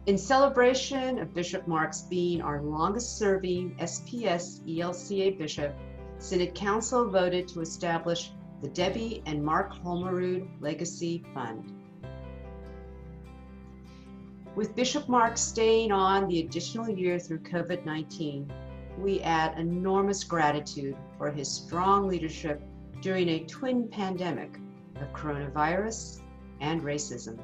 In celebration of Bishop Marks being our longest-serving SPS ELCA bishop, Synod Council voted to establish the Debbi and Mark Holmerud Legacy Fund. With Bishop Marks staying on the additional year through COVID-19, we add enormous gratitude for his strong leadership during a twin pandemic of coronavirus and racism.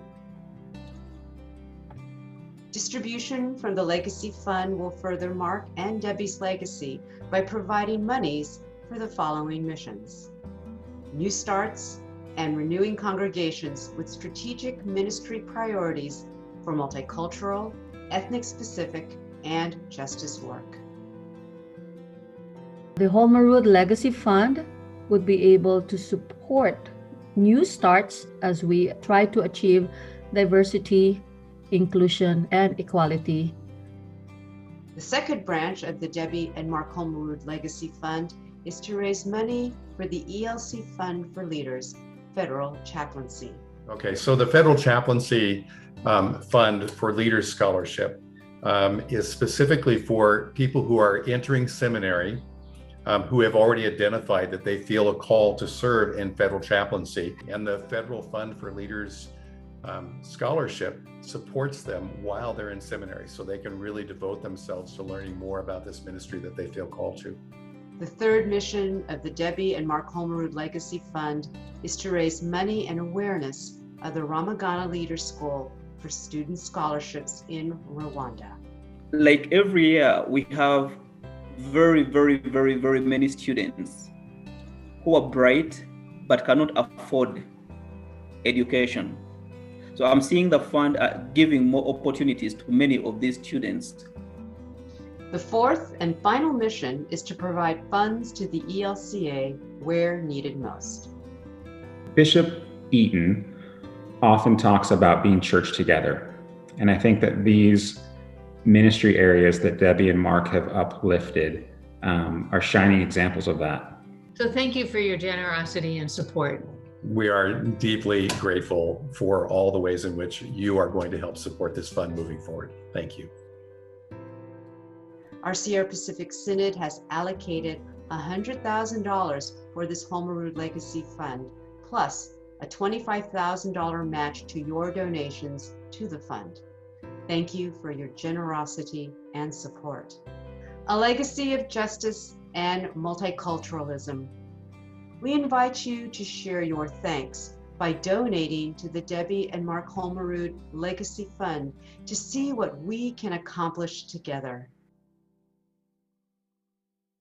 Distribution from the Legacy Fund will further Mark and Debbi's legacy by providing monies for the following missions: New starts and renewing congregations with strategic ministry priorities for multicultural, ethnic-specific, and justice work. The Holmerud Legacy Fund would be able to support new starts as we try to achieve diversity, inclusion, and equality. The second branch of the Debbi and Mark Holmerud Legacy Fund is to raise money for the ELCA Fund for Leaders, Federal Chaplaincy. Okay, so the Federal Chaplaincy Fund for Leaders Scholarship is specifically for people who are entering seminary, who have already identified that they feel a call to serve in federal chaplaincy. And the Federal Fund for Leaders Scholarship supports them while they're in seminary, so they can really devote themselves to learning more about this ministry that they feel called to. The third mission of the Debbi and Mark Holmerud Legacy Fund is to raise money and awareness of the Rwamagana Leaders School for student scholarships in Rwanda. Like every year, we have very many students who are bright but cannot afford education. So I'm seeing the fund giving more opportunities to many of these students. The fourth and final mission is to provide funds to the ELCA where needed most. Bishop Eaton often talks about being church together. And I think that these ministry areas that Debbi and Mark have uplifted are shining examples of that. So thank you for your generosity and support. We are deeply grateful for all the ways in which you are going to help support this fund moving forward. Thank you. Our Sierra Pacific Synod has allocated $100,000 for this Holmerud Legacy Fund, plus a $25,000 match to your donations to the fund. Thank you for your generosity and support. A legacy of justice and multiculturalism. We invite you to share your thanks by donating to the Debbi and Mark Holmerud Legacy Fund to see what we can accomplish together.